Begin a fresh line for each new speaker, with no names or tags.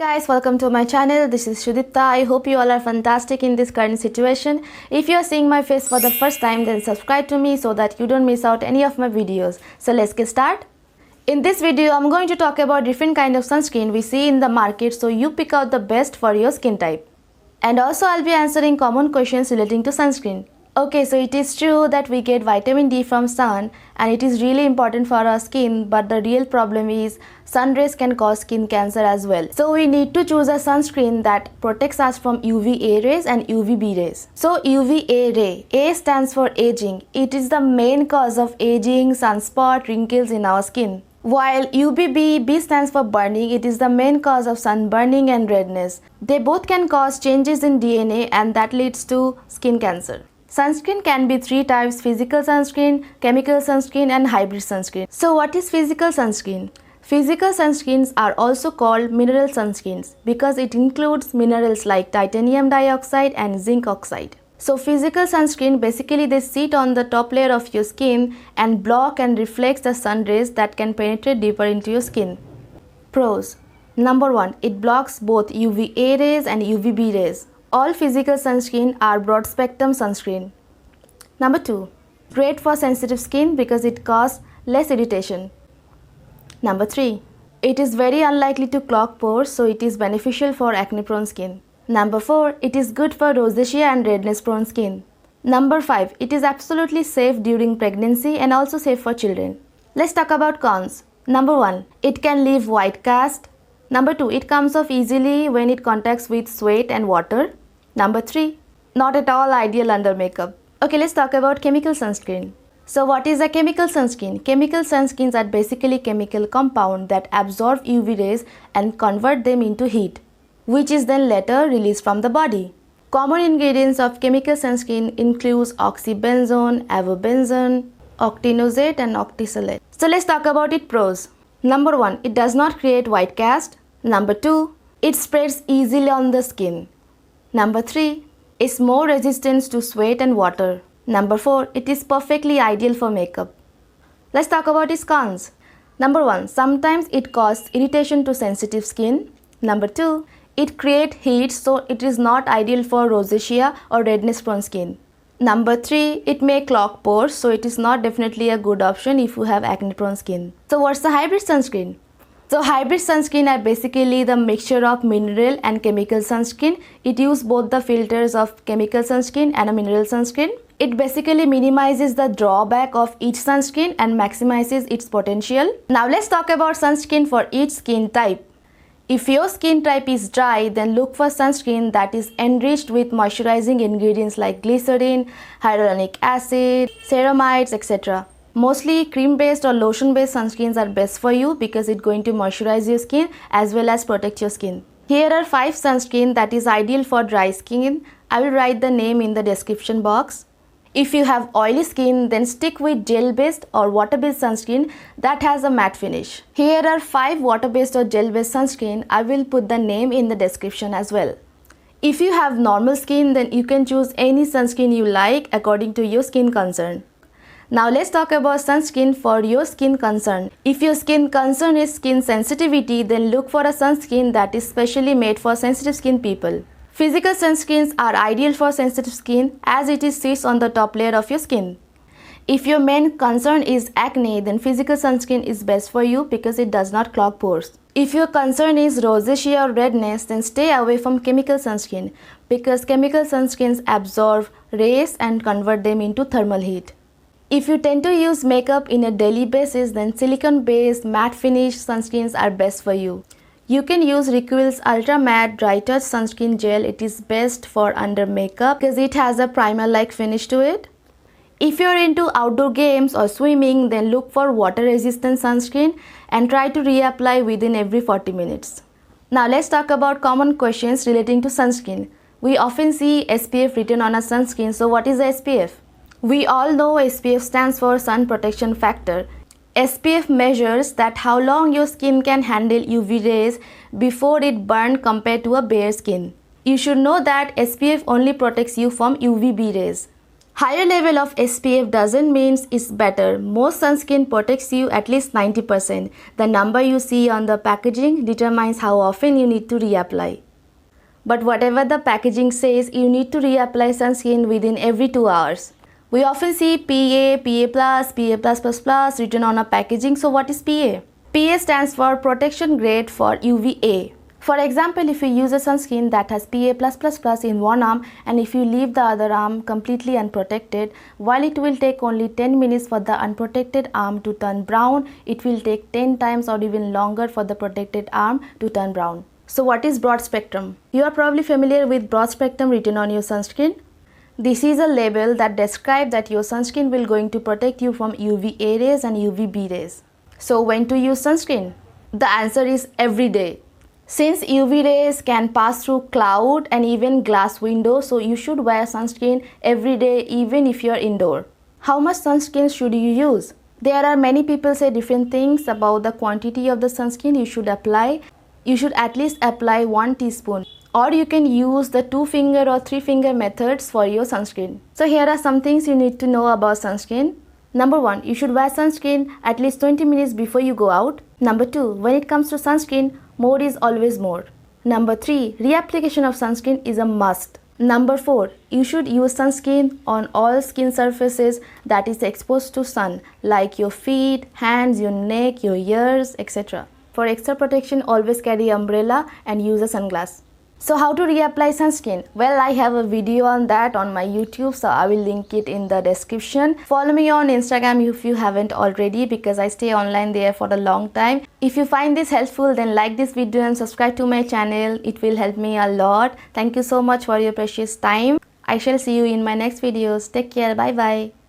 Guys, welcome to my channel. This is Sudipta. I hope you all are fantastic in this current situation. If you are seeing my face for the first time, then subscribe to me so that you don't miss out any of my videos. So let's get started. In this video, I'm going to talk about different kind of sunscreen we see in the market, so you pick out the best for your skin type. And also I'll be answering common questions relating to sunscreen. Okay, so it is true that we get vitamin D from sun and it is really important for our skin, but the real problem is sun rays can cause skin cancer as well. So we need to choose a sunscreen that protects us from UVA rays and UVB rays. So UVA ray, A stands for aging. It is the main cause of aging, sunspot, wrinkles in our skin. While UVB, B stands for burning, it is the main cause of sunburning and redness. They both can cause changes in DNA and that leads to skin cancer. Sunscreen can be three types: physical sunscreen, chemical sunscreen and hybrid sunscreen. So what is physical sunscreen? Physical sunscreens are also called mineral sunscreens because it includes minerals like titanium dioxide and zinc oxide. So physical sunscreen, basically they sit on the top layer of your skin and block and reflects the sun rays that can penetrate deeper into your skin. Pros. Number 1. It blocks both UVA rays and UVB rays. All physical sunscreen are broad spectrum sunscreen. Number 2. Great for sensitive skin because it causes less irritation. Number 3. It is very unlikely to clog pores, so it is beneficial for acne prone skin. Number 4. It is good for rosacea and redness prone skin. Number 5. It is absolutely safe during pregnancy and also safe for children. Let's talk about cons. Number 1. It can leave white cast. Number 2. It comes off easily when it contacts with sweat and water. Number 3. Not at all ideal under makeup. Okay, let's talk about chemical sunscreen. So what is a chemical sunscreen? Chemical sunscreens are basically chemical compounds that absorb UV rays and convert them into heat, which is then later released from the body. Common ingredients of chemical sunscreen includes oxybenzone, avobenzone, octinoxate and octisalate. So let's talk about its pros. Number 1. It does not create white cast. Number 2. It spreads easily on the skin. Number 3. It's more resistant to sweat and water. Number 4. It is perfectly ideal for makeup. Let's talk about its cons. Number 1. Sometimes it causes irritation to sensitive skin. Number 2. It creates heat, so it is not ideal for rosacea or redness prone skin. Number 3. It may clog pores, so it is not definitely a good option if you have acne prone skin. So what's the hybrid sunscreen? So hybrid sunscreen are basically the mixture of mineral and chemical sunscreen. It uses both the filters of chemical sunscreen and a mineral sunscreen. It basically minimizes the drawback of each sunscreen and maximizes its potential. Now let's talk about sunscreen for each skin type. If your skin type is dry, then look for sunscreen that is enriched with moisturizing ingredients like glycerin, hyaluronic acid, ceramides, etc. Mostly cream-based or lotion-based sunscreens are best for you because it's going to moisturize your skin as well as protect your skin. Here are 5 sunscreen that is ideal for dry skin. I will write the name in the description box. If you have oily skin, then stick with gel-based or water-based sunscreen that has a matte finish. Here are 5 water-based or gel-based sunscreen. I will put the name in the description as well. If you have normal skin, then you can choose any sunscreen you like according to your skin concern. Now let's talk about sunscreen for your skin concern. If your skin concern is skin sensitivity, then look for a sunscreen that is specially made for sensitive skin people. Physical sunscreens are ideal for sensitive skin as it sits on the top layer of your skin. If your main concern is acne, then physical sunscreen is best for you because it does not clog pores. If your concern is rosacea or redness, then stay away from chemical sunscreen because chemical sunscreens absorb rays and convert them into thermal heat. If you tend to use makeup in a daily basis, then silicone-based matte finish sunscreens are best for you. You can use Requill's Ultra Matte Dry Touch Sunscreen Gel. It is best for under makeup because it has a primer-like finish to it. If you're into outdoor games or swimming, then look for water-resistant sunscreen and try to reapply within every 40 minutes. Now let's talk about common questions relating to sunscreen. We often see SPF written on a sunscreen, so what is the SPF? We all know SPF stands for Sun Protection Factor. SPF measures that how long your skin can handle UV rays before it burns compared to a bare skin. You should know that SPF only protects you from UVB rays. Higher level of SPF doesn't mean it's better. Most sunscreen protects you at least 90%. The number you see on the packaging determines how often you need to reapply. But whatever the packaging says, you need to reapply sunscreen within every 2 hours. We often see PA, PA+, written on a packaging. So what is PA? PA stands for protection grade for UVA. For example, if you use a sunscreen that has PA++ in one arm and if you leave the other arm completely unprotected, while it will take only 10 minutes for the unprotected arm to turn brown, it will take 10 times or even longer for the protected arm to turn brown. So what is broad spectrum? You are probably familiar with broad spectrum written on your sunscreen. This is a label that describes that your sunscreen will going to protect you from UVA rays and UVB rays. So when to use sunscreen? The answer is every day. Since UV rays can pass through cloud and even glass windows, so you should wear sunscreen every day even if you are indoor. How much sunscreen should you use? There are many people say different things about the quantity of the sunscreen you should apply. You should at least apply 1 teaspoon. Or you can use the 2-finger or 3-finger methods for your sunscreen. So here are some things you need to know about sunscreen. Number 1, you should wear sunscreen at least 20 minutes before you go out. Number 2, when it comes to sunscreen, more is always more. Number 3, reapplication of sunscreen is a must. Number 4, you should use sunscreen on all skin surfaces that is exposed to sun, like your feet, hands, your neck, your ears, etc. For extra protection, always carry umbrella and use a sunglass. So how to reapply sunscreen? Well, I have a video on that on my YouTube, so I will link it in the description. Follow me on Instagram if you haven't already, because I stay online there for a long time. If you find this helpful, then like this video and subscribe to my channel. It will help me a lot. Thank you so much for your precious time. I shall see you in my next videos. Take care. Bye bye.